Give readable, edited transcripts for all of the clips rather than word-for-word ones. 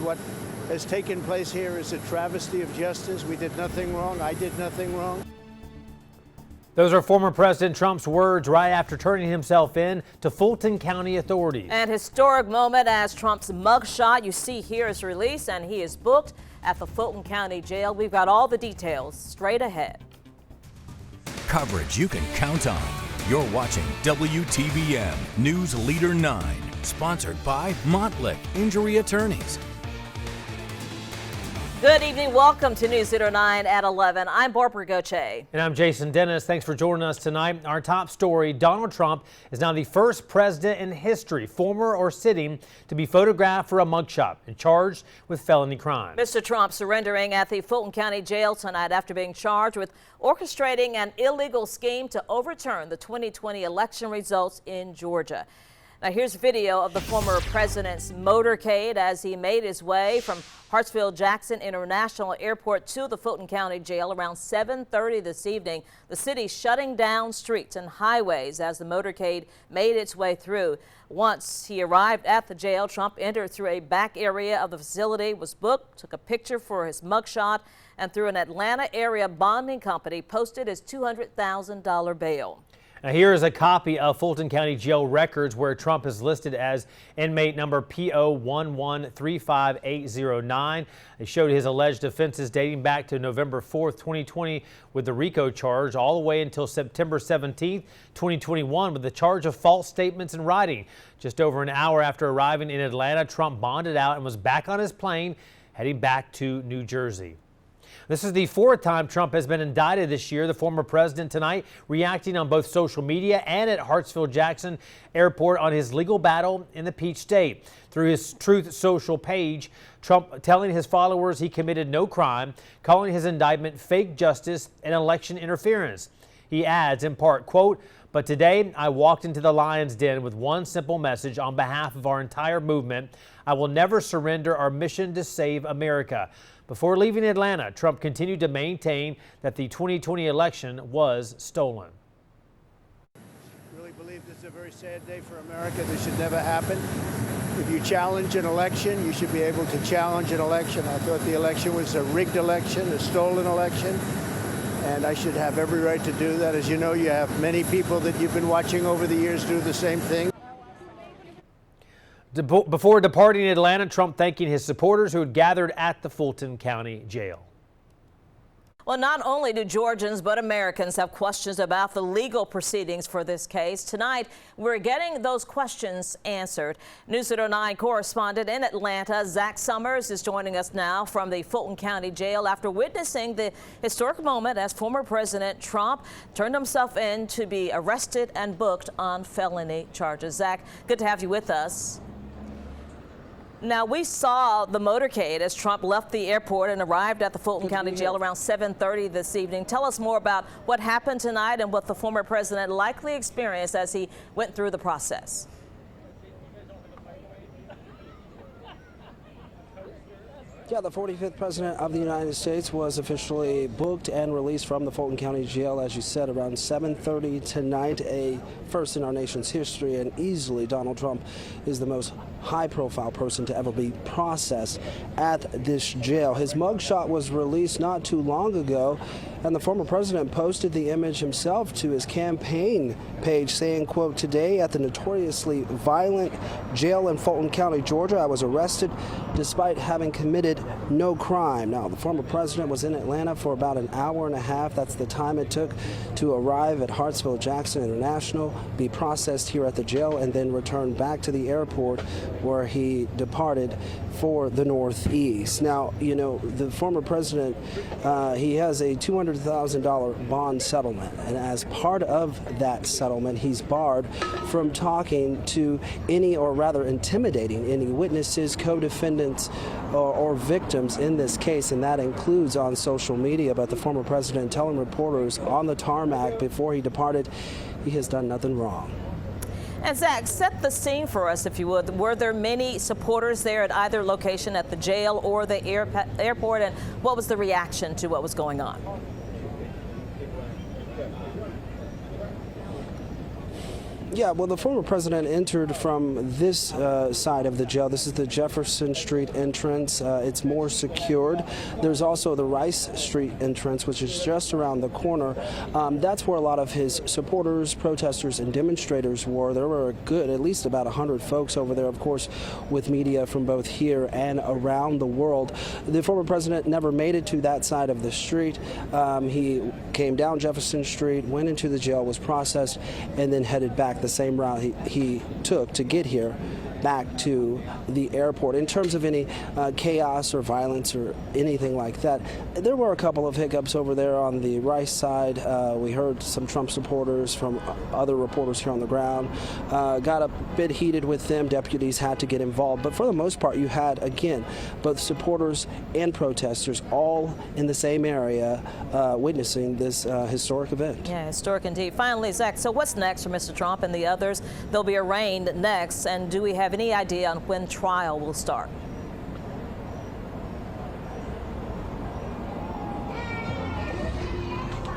What has taken place here is a travesty of justice. We did nothing wrong. I did nothing wrong. Those are former President Trump's words right after turning himself in to Fulton County authorities. An historic moment as Trump's mugshot you see here is released, and he is booked at the Fulton County Jail. We've got all the details straight ahead. Coverage you can count on. You're watching WTVM News Leader 9, sponsored by Montlick Injury Attorneys. Good evening. Welcome to News Leader 9 at 11. I'm Barbara Goche. And I'm Jason Dennis. Thanks for joining us tonight. Our top story, Donald Trump is now the first president in history, former or sitting, to be photographed for a mugshot and charged with felony crime. Mr. Trump surrendering at the Fulton County Jail tonight after being charged with orchestrating an illegal scheme to overturn the 2020 election results in Georgia. Now here's video of the former president's motorcade as he made his way from Hartsfield-Jackson International Airport to the Fulton County Jail around 7:30 this evening. The city shutting down streets and highways as the motorcade made its way through. Once he arrived at the jail, Trump entered through a back area of the facility, was booked, took a picture for his mugshot, and through an Atlanta area bonding company posted his $200,000 bail. Now here is a copy of Fulton County Jail records where Trump is listed as inmate number PO1135809. They showed his alleged offenses dating back to November 4th, 2020 with the RICO charge all the way until September 17th, 2021 with the charge of false statements in writing. Just over an hour after arriving in Atlanta, Trump bonded out and was back on his plane heading back to New Jersey. This is the fourth time Trump has been indicted this year. The former president tonight reacting on both social media and at Hartsfield-Jackson Airport on his legal battle in the Peach State. Through his Truth Social page, Trump telling his followers he committed no crime, calling his indictment fake justice and election interference. He adds in part, quote, "But today I walked into the lion's den with one simple message on behalf of our entire movement. I will never surrender our mission to save America." Before leaving Atlanta, Trump continued to maintain that the 2020 election was stolen. I really believe this is a very sad day for America. This should never happen. If you challenge an election, you should be able to challenge an election. I thought the election was a rigged election, a stolen election, and I should have every right to do that. As you know, you have many people that you've been watching over the years do the same thing. Before departing Atlanta, Trump thanking his supporters who had gathered at the Fulton County Jail. Well, not only do Georgians but Americans have questions about the legal proceedings for this case. Tonight, we're getting those questions answered. News 9 correspondent in Atlanta, Zach Summers, is joining us now from the Fulton County Jail after witnessing the historic moment as former President Trump turned himself in to be arrested and booked on felony charges. Zach, good to have you with us. Now, we saw the motorcade as Trump left the airport and arrived at the Fulton County Jail around 7:30 this evening. Tell us more about what happened tonight and what the former president likely experienced as he went through the process. Yeah, the 45th President of the United States was officially booked and released from the Fulton County Jail, as you said, around 7:30 tonight, a first in our nation's history, and easily Donald Trump is the most high-profile person to ever be processed at this jail. His mugshot was released not too long ago, and the former president posted the image himself to his campaign page saying, quote, "Today at the notoriously violent jail in Fulton County, Georgia, I was arrested despite having committed no crime." Now, the former president was in Atlanta for about an hour and a half. That's the time it took to arrive at Hartsfield-Jackson International, be processed here at the jail, and then return back to the airport where he departed for the Northeast. Now, you know, the former president, he has a $200,000 bond settlement, and as part of that settlement, he's barred from talking to any, or rather intimidating any witnesses, co-defendants, or victims in this case, and that includes on social media. But the former president telling reporters on the tarmac before he departed, he has done nothing wrong. And Zach, set the scene for us, if you would. Were there many supporters there at either location, at the jail or the airport, and what was the reaction to what was going on? Yeah, well, the former president entered from this side of the jail. This is the Jefferson Street entrance. It's more secured. There's also the Rice Street entrance, which is just around the corner. That's where a lot of his supporters, protesters, and demonstrators were. There were at least about 100 folks over there, of course, with media from both here and around the world. The former president never made it to that side of the street. He came down Jefferson Street, went into the jail, was processed, and then headed back the same route he took to get here, back to the airport. In terms of any chaos or violence or anything like that, there were a couple of hiccups over there on the Rice side. We heard some Trump supporters from other reporters here on the ground. Got a bit heated with them. Deputies had to get involved. But for the most part, you had, again, both supporters and protesters all in the same area witnessing this historic event. Yeah, historic indeed. Finally, Zach, so what's next for Mr. Trump and the others? They'll be arraigned next, and do we have any idea on when trial will start?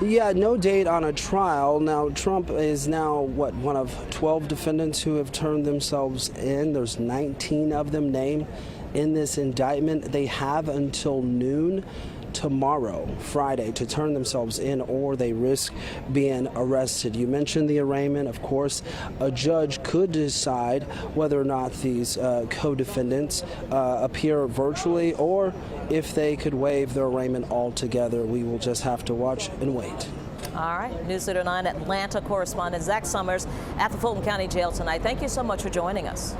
Yeah, no date on a trial. Now, Trump is now, one of 12 defendants who have turned themselves in. There's 19 of them named in this indictment. They have until noon tomorrow, Friday, to turn themselves in, or they risk being arrested. You mentioned the arraignment. Of course, a judge could decide whether or not these co-defendants appear virtually, or if they could waive their arraignment altogether. We will just have to watch and wait. All right, News Leader 9 Atlanta correspondent Zach Summers at the Fulton County Jail tonight. Thank you so much for joining us.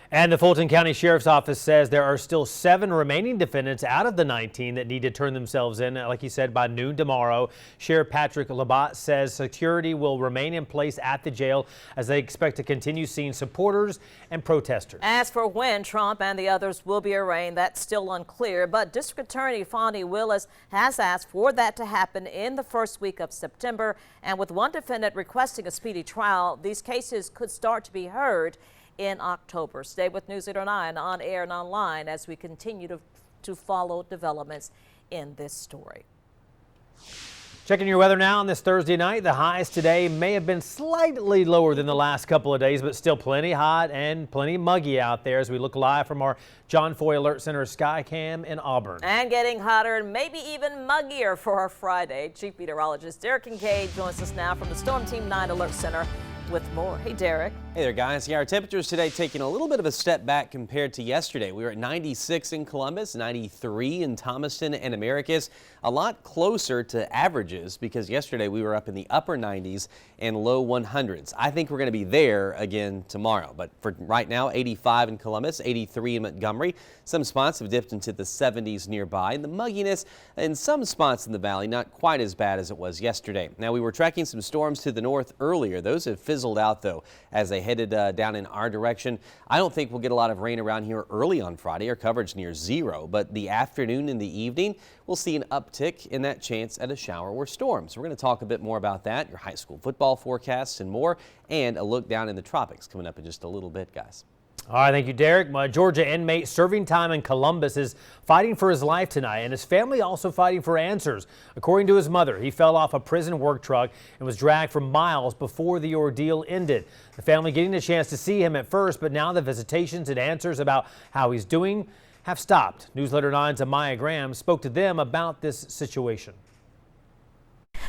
And the Fulton County Sheriff's Office says there are still 7 remaining defendants out of the 19 that need to turn themselves in, like you said, by noon tomorrow. Sheriff Patrick Labatt says security will remain in place at the jail as they expect to continue seeing supporters and protesters. As for when Trump and the others will be arraigned, that's still unclear, but District Attorney Fonnie Willis has asked for that to happen in the first week of September. And with one defendant requesting a speedy trial, these cases could start to be heard in October. Stay with News Leader 9 on air and online as we continue to follow developments in this story. Checking your weather now on this Thursday night. The highs today may have been slightly lower than the last couple of days, but still plenty hot and plenty muggy out there as we look live from our John Foy Alert Center Skycam in Auburn. And getting hotter and maybe even muggier for our Friday. Chief Meteorologist Derek Kincaid joins us now from the Storm Team 9 Alert Center with more. Hey, Derek. Hey there, guys. Yeah, our temperatures today taking a little bit of a step back compared to yesterday. We were at 96 in Columbus, 93 in Thomaston and Americus. A lot closer to averages because yesterday we were up in the upper 90s and low 100s. I think we're going to be there again tomorrow. But for right now, 85 in Columbus, 83 in Montgomery. Some spots have dipped into the 70s nearby. And the mugginess in some spots in the valley, not quite as bad as it was yesterday. Now, we were tracking some storms to the north earlier. Those have fizzled out, though, as they headed down in our direction. I don't think we'll get a lot of rain around here early on Friday. Our coverage near 0, but the afternoon and the evening, we'll see an uptick in that chance at a shower or storm. So we're going to talk a bit more about that, your high school football forecasts and more, and a look down in the tropics coming up in just a little bit, guys. All right, thank you, Derek. My Georgia inmate serving time in Columbus is fighting for his life tonight, and his family also fighting for answers. According to his mother, he fell off a prison work truck and was dragged for miles before the ordeal ended. The family getting a chance to see him at first, but now the visitations and answers about how he's doing have stopped. Newsletter 9's Amaya Graham spoke to them about this situation.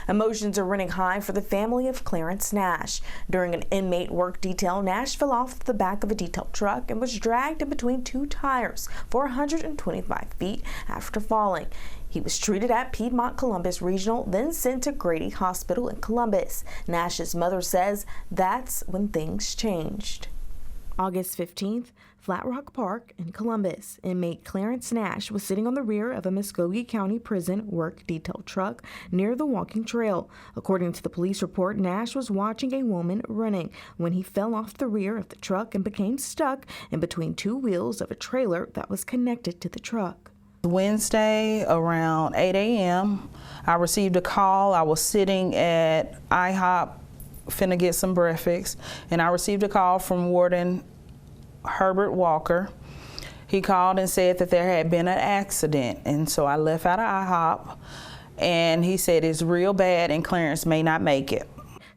Emotions are running high for the family of Clarence Nash. During an inmate work detail, Nash fell off the back of a detail truck and was dragged in between 2 tires for 125 feet after falling. He was treated at Piedmont Columbus Regional, then sent to Grady Hospital in Columbus. Nash's mother says that's when things changed. August 15th, Flat Rock Park in Columbus. Inmate Clarence Nash was sitting on the rear of a Muskogee County Prison work detail truck near the walking trail. According to the police report, Nash was watching a woman running when he fell off the rear of the truck and became stuck in between 2 wheels of a trailer that was connected to the truck. Wednesday around 8 a.m., I received a call. I was sitting at IHOP finna get some breakfast, and I received a call from Warden Herbert Walker. He called and said that there had been an accident, and so I left out of IHOP, and he said it's real bad and Clarence may not make it.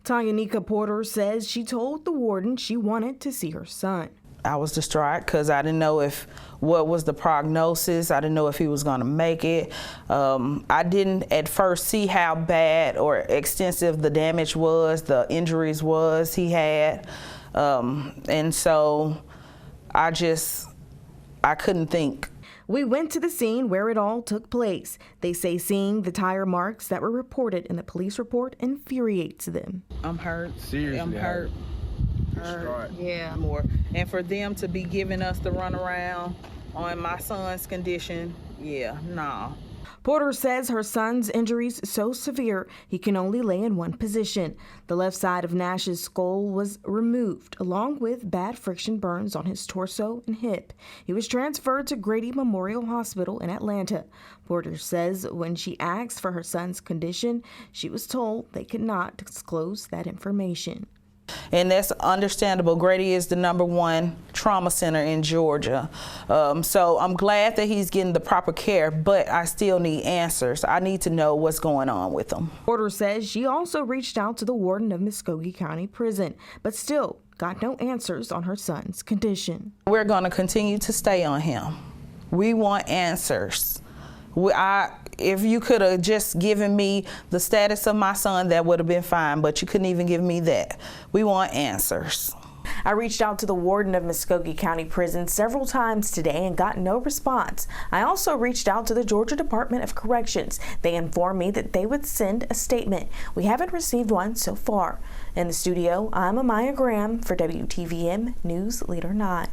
Tyanika Porter says she told the warden she wanted to see her son. I was distraught because I didn't know what was the prognosis. I didn't know if he was going to make it. I didn't at first see how bad or extensive the damage was, the injuries he had. And so I couldn't think. We went to the scene where it all took place. They say seeing the tire marks that were reported in the police report infuriates them. I'm hurt. Seriously, I'm hurt. Yeah, more. And for them to be giving us the runaround on my son's condition, yeah, no. Porter says her son's injuries so severe he can only lay in one position. The left side of Nash's skull was removed, along with bad friction burns on his torso and hip. He was transferred to Grady Memorial Hospital in Atlanta. Porter says when she asked for her son's condition, she was told they could not disclose that information. And that's understandable. Grady is the #1 trauma center in Georgia. So I'm glad that he's getting the proper care, but I still need answers. I need to know what's going on with him. Porter says she also reached out to the warden of Muskogee County Prison, but still got no answers on her son's condition. We're going to continue to stay on him. We want answers. If you could have just given me the status of my son, that would have been fine, but you couldn't even give me that. We want answers. I reached out to the warden of Muskogee County Prison several times today and got no response. I also reached out to the Georgia Department of Corrections. They informed me that they would send a statement. We haven't received one so far. In the studio, I'm Amaya Graham for WTVM News Leader 9.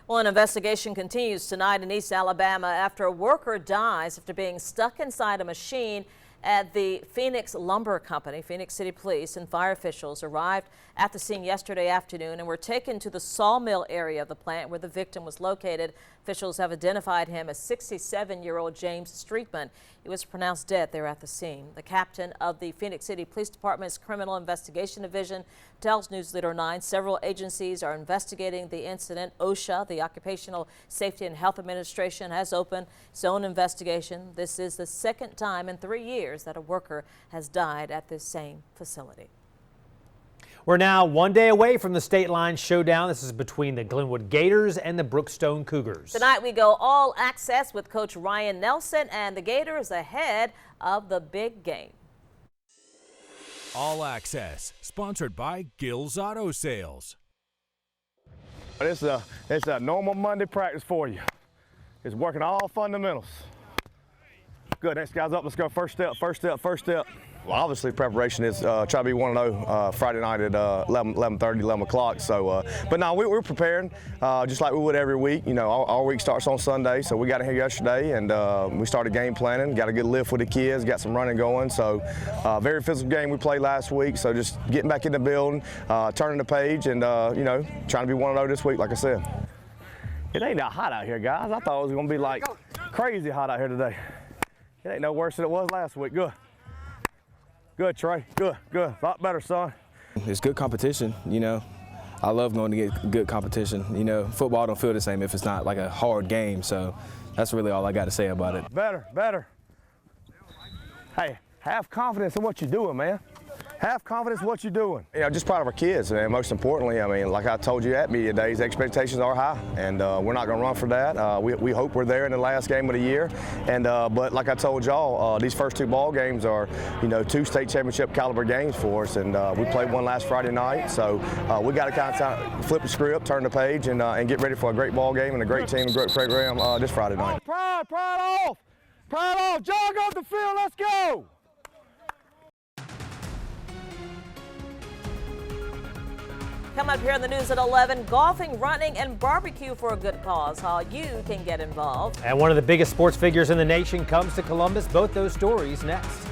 Well, an investigation continues tonight in East Alabama after a worker dies after being stuck inside a machine at the Phoenix Lumber Company. Phoenix City Police and fire officials arrived at the scene yesterday afternoon and were taken to the sawmill area of the plant where the victim was located. Officials have identified him as 67-year-old James Streetman. He was pronounced dead there at the scene. The captain of the Phoenix City Police Department's Criminal Investigation Division tells News Leader 9 several agencies are investigating the incident. OSHA, the Occupational Safety and Health Administration, has opened its own investigation. This is the second time in 3 years that a worker has died at this same facility. We're now 1 day away from the state line showdown. This is between the Glenwood Gators and the Brookstone Cougars. Tonight we go all access with Coach Ryan Nelson and the Gators ahead of the big game. All Access, sponsored by Gill's Auto Sales. It's a normal Monday practice for you. It's working all fundamentals. Good, next guy's up. Let's go. First step, first step, first step. Well, obviously preparation is try to be 1-0 Friday night at 11:30, 11 o'clock. So, but no, we're preparing just like we would every week. You know, our week starts on Sunday, so we got in here yesterday and we started game planning. Got a good lift with the kids, got some running going. So, very physical game we played last week. So just getting back in the building, turning the page, and you know, trying to be 1-0 this week, like I said. It ain't that hot out here, guys. I thought it was gonna be like crazy hot out here today. It ain't no worse than it was last week. Good. Good, Trey. Good, good. A lot better, son. It's good competition, you know. I love going to get good competition. You know, football don't feel the same if it's not like a hard game, so that's really all I got to say about it. Better, better. Hey, have confidence in what you're doing, man. Have confidence in what you're doing. You know, just proud of our kids, and most importantly, I mean, like I told you at media days, expectations are high, and we're not going to run for that. We hope we're there in the last game of the year, and but like I told y'all, these first 2 ball games are, you know, 2 state championship caliber games for us, and we played one last Friday night, so we got to kind of flip the script, turn the page, and get ready for a great ball game and a great team, a great program this Friday night. Pride off, jog off the field, let's go. Come up here on the news at 11, golfing, running, and barbecue for a good cause. How you can get involved. And one of the biggest sports figures in the nation comes to Columbus. Both those stories next.